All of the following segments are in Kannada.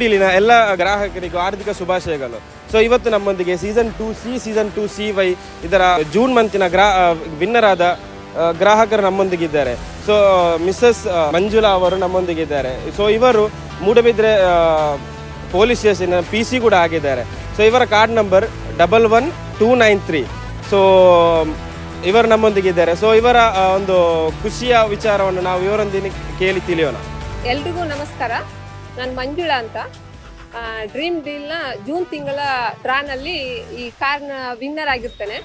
ಡೀಲಿನ ಎಲ್ಲ ಗ್ರಾಹಕರಿಗೂ ಆರ್ಥಿಕ ಶುಭಾಶಯಗಳು. ಸೊ ಇವತ್ತು ನಮ್ಮೊಂದಿಗೆ ಸೀಸನ್ 2C, ಸೀಸನ್ 2CY ಇದರ ಜೂನ್ ಮಂತಿನ ವಿನ್ನರ್ ಆದ ಗ್ರಾಹಕರು ನಮ್ಮೊಂದಿಗಿದ್ದಾರೆ. ಸೊ ಮಿಸ್ಸಸ್ ಮಂಜುಳಾ ಅವರು ನಮ್ಮೊಂದಿಗಿದ್ದಾರೆ. ಸೊ ಇವರು ಮೂಡಬಿದ್ರೆ ಪೊಲೀಸ್ ಸ್ಟೇಷನ್ PC ಕೂಡ ಆಗಿದ್ದಾರೆ. ಸೊ ಇವರ ಕಾರ್ಡ್ ನಂಬರ್ 11293. ಸೊ ಇವರು ನಮ್ಮೊಂದಿಗಿದ್ದಾರೆ. ಸೊ ಇವರ ಒಂದು ಖುಷಿಯ ವಿಚಾರವನ್ನು ನಾವು ಇವರೊಂದಿಗೆ ಕೇಳಿ ತಿಳಿಯೋಣ. ಎಲ್ರಿಗೂ ನಮಸ್ಕಾರ. ನಾನು ಮಂಜುಳಾ ಅಂತ. ಡ್ರೀಮ್ ಡೀಲ್ನ ಜೂನ್ ತಿಂಗಳ ಡ್ರಾನಲ್ಲಿ ಈ ಕಾರ್ನ ವಿನ್ನರ್ ಆಗಿರ್ತೇನೆ.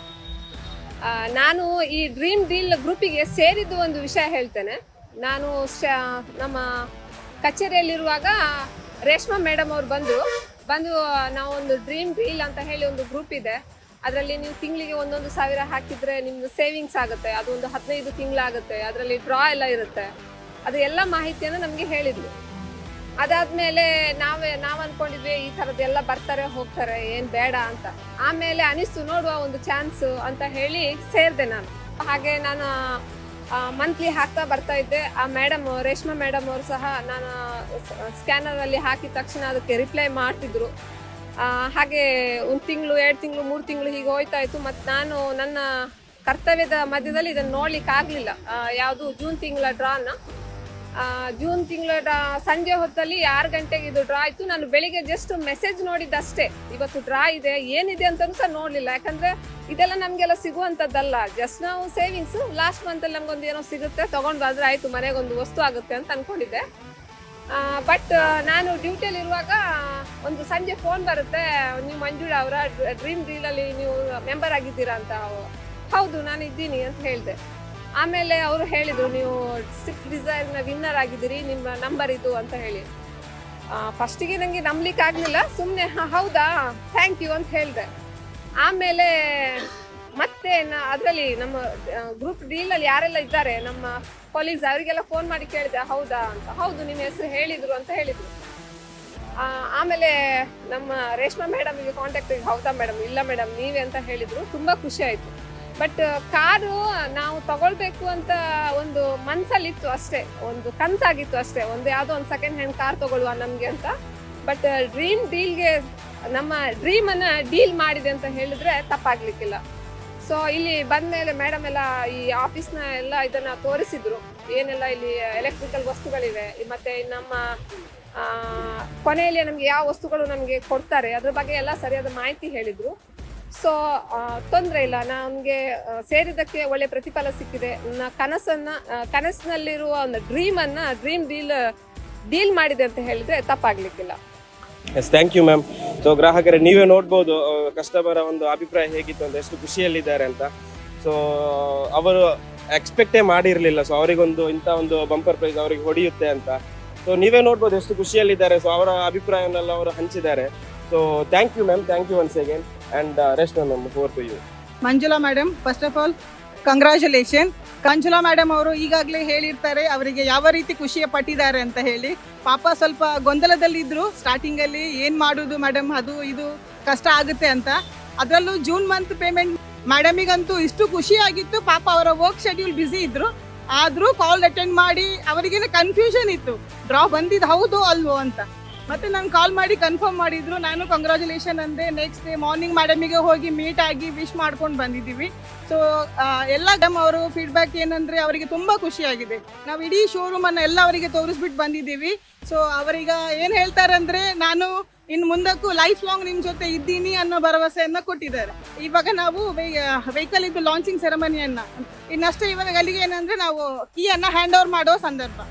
ನಾನು ಈ ಡ್ರೀಮ್ ಡೀಲ್ ಗ್ರೂಪಿಗೆ ಸೇರಿದ್ದು ಒಂದು ವಿಷಯ ಹೇಳ್ತೇನೆ. ನಾನು ನಮ್ಮ ಕಚೇರಿಯಲ್ಲಿರುವಾಗ ರೇಷ್ಮಾ ಮೇಡಮ್ ಅವರು ಬಂದು ನಾವೊಂದು ಡ್ರೀಮ್ ಡೀಲ್ ಅಂತ ಹೇಳಿ ಒಂದು ಗ್ರೂಪ್ ಇದೆ, ಅದರಲ್ಲಿ ನೀವು ತಿಂಗಳಿಗೆ 1,000 ಹಾಕಿದರೆ ನಿಮ್ಮದು ಸೇವಿಂಗ್ಸ್ ಆಗುತ್ತೆ, ಅದು ಒಂದು 15 ತಿಂಗಳಾಗುತ್ತೆ, ಅದರಲ್ಲಿ ಡ್ರಾ ಎಲ್ಲ ಇರುತ್ತೆ, ಅದು ಎಲ್ಲ ಮಾಹಿತಿಯನ್ನು ನಮಗೆ ಹೇಳಿದ್ರು. ಅದಾದಮೇಲೆ ನಾವು ಅಂದ್ಕೊಂಡಿದ್ವಿ ಈ ಥರದ್ದೆಲ್ಲ ಬರ್ತಾರೆ ಹೋಗ್ತಾರೆ ಏನು ಬೇಡ ಅಂತ. ಆಮೇಲೆ ಅನಿಸ್ತು ನೋಡುವ ಒಂದು ಚಾನ್ಸು ಅಂತ ಹೇಳಿ ಸೇರಿದೆ ನಾನು. ಹಾಗೆ ನಾನು ಮಂತ್ಲಿ ಹಾಕ್ತಾ ಬರ್ತಾ ಇದ್ದೆ. ಆ ಮೇಡಮ್ ರೇಷ್ಮಾ ಮೇಡಮ್ ಅವರು ಸಹ ನಾನು ಸ್ಕ್ಯಾನರಲ್ಲಿ ಹಾಕಿದ ತಕ್ಷಣ ಅದಕ್ಕೆ ರಿಪ್ಲೈ ಮಾಡ್ತಿದ್ರು. ಹಾಗೆ 1 ತಿಂಗಳು 2 ತಿಂಗಳು 3 ತಿಂಗಳು ಹೀಗೆ ಹೋಯ್ತಾ ಇತ್ತು. ಮತ್ತು ನಾನು ನನ್ನ ಕರ್ತವ್ಯದ ಮಧ್ಯದಲ್ಲಿ ಇದನ್ನು ನೋಡ್ಲಿಕ್ಕೆ ಆಗಲಿಲ್ಲ. ಯಾವುದು ಜೂನ್ ತಿಂಗಳ ಡ್ರಾನ ಜೂನ್ ತಿಂಗಳ ಸಂಜೆ ಹೊತ್ತಲ್ಲಿ 6 ಗಂಟೆಗೆ ಇದು ಡ್ರಾ ಇತ್ತು. ನಾನು ಬೆಳಿಗ್ಗೆ ಜಸ್ಟ್ ಮೆಸೇಜ್ ನೋಡಿದ್ದಷ್ಟೇ, ಇವತ್ತು ಡ್ರಾ ಇದೆ ಏನಿದೆ ಅಂತಲೂ ಸಹ ನೋಡಲಿಲ್ಲ. ಯಾಕಂದರೆ ಇದೆಲ್ಲ ನಮಗೆಲ್ಲ ಸಿಗುವಂಥದ್ದಲ್ಲ, ಜಸ್ಟ್ ನಾವು ಸೇವಿಂಗ್ಸು ಲಾಸ್ಟ್ ಮಂತಲ್ಲಿ ನಮಗೊಂದು ಏನೋ ಸಿಗುತ್ತೆ ತೊಗೊಂಡು ಬಂದರೆ ಆಯಿತು, ಮನೆಗೊಂದು ವಸ್ತು ಆಗುತ್ತೆ ಅಂತ ಅಂದ್ಕೊಂಡಿದ್ದೆ. ಬಟ್ ನಾನು ಡ್ಯೂಟಿಯಲ್ಲಿರುವಾಗ ಒಂದು ಸಂಜೆ ಫೋನ್ ಬರುತ್ತೆ, ನೀವು ಮಂಜುಳಾ ಅವರ ಡ್ರೀಮ್ ಡೀಲಲ್ಲಿ ನೀವು ಮೆಂಬರ್ ಆಗಿದ್ದೀರಾ ಅಂತ. ಹೌದು ನಾನು ಇದ್ದೀನಿ ಅಂತ ಹೇಳಿದೆ. ಆಮೇಲೆ ಅವರು ಹೇಳಿದರು ನೀವು ಸ್ವಿಫ್ಟ್ ಡಿಸೈರ್ನ ವಿನ್ನರ್ ಆಗಿದ್ದೀರಿ, ನಿಮ್ಮ ನಂಬರ್ ಇದು ಅಂತ ಹೇಳಿ. ಫಸ್ಟಿಗೆ ನನಗೆ ನಂಬಲಿಕ್ಕೆ ಆಗಲಿಲ್ಲ, ಸುಮ್ಮನೆ ಹೌದಾ ಥ್ಯಾಂಕ್ ಯು ಅಂತ ಹೇಳಿದೆ. ಆಮೇಲೆ ಮತ್ತೆ ಅದರಲ್ಲಿ ನಮ್ಮ ಗ್ರೂಪ್ ಡೀಲಲ್ಲಿ ಯಾರೆಲ್ಲ ಇದ್ದಾರೆ ನಮ್ಮ ಕೊಲೀಗ್ಸ್ ಅವರಿಗೆಲ್ಲ ಫೋನ್ ಮಾಡಿ ಕೇಳಿದೆ ಹೌದಾ ಅಂತ. ಹೌದು ನಿಮ್ಮ ಹೆಸರು ಹೇಳಿದರು ಅಂತ ಹೇಳಿದರು. ಆಮೇಲೆ ನಮ್ಮ ರೇಷ್ಮಾ ಮೇಡಮಿಗೆ ಕಾಂಟ್ಯಾಕ್ಟ್ ಹೌದಾ ಮೇಡಮ್, ಇಲ್ಲ ಮೇಡಮ್ ನೀವೇ ಅಂತ ಹೇಳಿದರು. ತುಂಬ ಖುಷಿ ಆಯಿತು. ಬಟ್ ಕಾರು ನಾವು ತಗೊಳ್ಬೇಕು ಅಂತ ಒಂದು ಮನಸ್ಸಲ್ಲಿತ್ತು ಅಷ್ಟೇ, ಒಂದು ಕನಸಾಗಿತ್ತು ಅಷ್ಟೇ, ಯಾವುದೋ ಒಂದು ಸೆಕೆಂಡ್ ಹ್ಯಾಂಡ್ ಕಾರ್ ತಗೊಳ್ಳುವ ನಮಗೆ ಅಂತ. ಬಟ್ ಡ್ರೀಮ್ ಡೀಲ್ಗೆ ನಮ್ಮ ಡ್ರೀಮನ್ನು ಡೀಲ್ ಮಾಡಿದೆ ಅಂತ ಹೇಳಿದ್ರೆ ತಪ್ಪಾಗಲಿಕ್ಕಿಲ್ಲ. ಸೊ ಇಲ್ಲಿ ಬಂದ ಮೇಲೆ ಮೇಡಮ್ ಎಲ್ಲ ಈ ಆಫೀಸ್ನ ಎಲ್ಲ ಇದನ್ನು ತೋರಿಸಿದ್ರು, ಏನೆಲ್ಲ ಇಲ್ಲಿ ಎಲೆಕ್ಟ್ರಿಕಲ್ ವಸ್ತುಗಳಿವೆ, ಮತ್ತು ನಮ್ಮ ಕೊನೆಯಲ್ಲಿ ನಮಗೆ ಯಾವ ವಸ್ತುಗಳು ನಮಗೆ ಕೊಡ್ತಾರೆ ಅದ್ರ ಬಗ್ಗೆ ಎಲ್ಲ ಸರಿಯಾದ ಮಾಹಿತಿ ಹೇಳಿದರು. ಸೊ ತೊಂದರೆ ಇಲ್ಲ, ನಮಗೆ ಸೇರಿದ್ದಕ್ಕೆ ಒಳ್ಳೆ ಪ್ರತಿಫಲ ಸಿಕ್ಕಿದೆ. ಕನಸಿನಲ್ಲಿರುವ ಒಂದು ಡ್ರೀಮನ್ನು ಡ್ರೀಮ್ ಡೀಲ್ ಮಾಡಿದೆ ಅಂತ ಹೇಳಿದರೆ ತಪ್ಪಾಗಲಿಕ್ಕಿಲ್ಲ. Yes, thank you ma'am. So ಗ್ರಾಹಕರೇ ನೀವೇ ನೋಡ್ಬೋದು ಕಸ್ಟಮರ ಒಂದು ಅಭಿಪ್ರಾಯ ಹೇಗಿತ್ತು ಅಂತ, ಎಷ್ಟು ಖುಷಿಯಲ್ಲಿದ್ದಾರೆ ಅಂತ. ಸೊ ಅವರು ಎಕ್ಸ್ಪೆಕ್ಟೇ ಮಾಡಿರಲಿಲ್ಲ, ಸೊ ಅವರಿಗೊಂದು ಇಂಥ ಒಂದು ಬಂಪರ್ ಪ್ರೈಸ್ ಅವರಿಗೆ ಹೊಡೆಯುತ್ತೆ ಅಂತ. ಸೊ ನೀವೇ ನೋಡ್ಬೋದು ಎಷ್ಟು ಖುಷಿಯಲ್ಲಿದ್ದಾರೆ. ಸೊ ಅವರ ಅಭಿಪ್ರಾಯವನ್ನೆಲ್ಲ ಅವರು ಹಂಚಿದ್ದಾರೆ. So thank you ma'am, thank you once again and rest ma'am over to you. Manjula madam, first of all congratulation. Manjula madam ಅವರು ಈಗಾಗಲೇ ಹೇಳಿರ್ತಾರೆ ಅವರಿಗೆ ಯಾವ ರೀತಿ ಖುಷಿಯ ಪಟ್ಟಿದ್ದಾರೆ ಅಂತ ಹೇಳಿ. ಪಾಪ ಸ್ವಲ್ಪ ಗೊಂದಲದಲ್ಲಿದ್ದರು ಸ್ಟಾರ್ಟಿಂಗಲ್ಲಿ, ಏನು ಮಾಡೋದು ಮೇಡಮ್, ಅದು ಇದು ಕಷ್ಟ ಆಗುತ್ತೆ ಅಂತ. ಅದರಲ್ಲೂ ಜೂನ್ ಮಂತ್ ಪೇಮೆಂಟ್ ಮೇಡಮಿಗಂತೂ ಇಷ್ಟು ಖುಷಿಯಾಗಿತ್ತು. ಪಾಪ ಅವರ ವರ್ಕ್ ಶೆಡ್ಯೂಲ್ ಬ್ಯುಸಿ ಇದ್ದರು, ಆದರೂ ಕಾಲ್ ಅಟೆಂಡ್ ಮಾಡಿ ಅವರಿಗೇನು ಕನ್ಫ್ಯೂಷನ್ ಇತ್ತು, ಡ್ರಾ ಬಂದಿದ್ದು ಹೌದು ಅಲ್ವೋ ಅಂತ. ಮತ್ತು ನಾನು ಕಾಲ್ ಮಾಡಿ ಕನ್ಫರ್ಮ್ ಮಾಡಿದ್ರು. ನಾನು ಕಂಗ್ರ್ಯಾಚುಲೇಷನ್ ಅಂದೆ. ನೆಕ್ಸ್ಟ್ ಡೇ ಮಾರ್ನಿಂಗ್ ಮೇಡಮಿಗೆ ಹೋಗಿ ಮೀಟ್ ಆಗಿ ವಿಶ್ ಮಾಡ್ಕೊಂಡು ಬಂದಿದ್ದೀವಿ. ಸೊ ಎಲ್ಲ ಅವರು ಫೀಡ್ಬ್ಯಾಕ್ ಏನಂದರೆ ಅವರಿಗೆ ತುಂಬ ಖುಷಿಯಾಗಿದೆ. ನಾವು ಇಡೀ ಶೋರೂಮನ್ನು ಎಲ್ಲ ಅವರಿಗೆ ತೋರಿಸ್ಬಿಟ್ಟು ಬಂದಿದ್ದೀವಿ. ಸೊ ಅವರೀಗ ಏನು ಹೇಳ್ತಾರೆ ಅಂದರೆ ನಾನು ಇನ್ನು ಮುಂದಕ್ಕೂ ಲೈಫ್ ಲಾಂಗ್ ನಿಮ್ಮ ಜೊತೆ ಇದ್ದೀನಿ ಅನ್ನೋ ಭರವಸೆಯನ್ನು ಕೊಟ್ಟಿದ್ದಾರೆ. ಇವಾಗ ನಾವು ವೆಹಿಕಲ್ ಇದು ಲಾಂಚಿಂಗ್ ಸೆರೆಮನಿಯನ್ನು ಇನ್ನಷ್ಟೇ ಇವಾಗ ಅಲ್ಲಿಗೆ ಏನಂದರೆ ನಾವು ಕೀಯನ್ನು ಹ್ಯಾಂಡ್ ಓವರ್ ಮಾಡೋ ಸಂದರ್ಭ.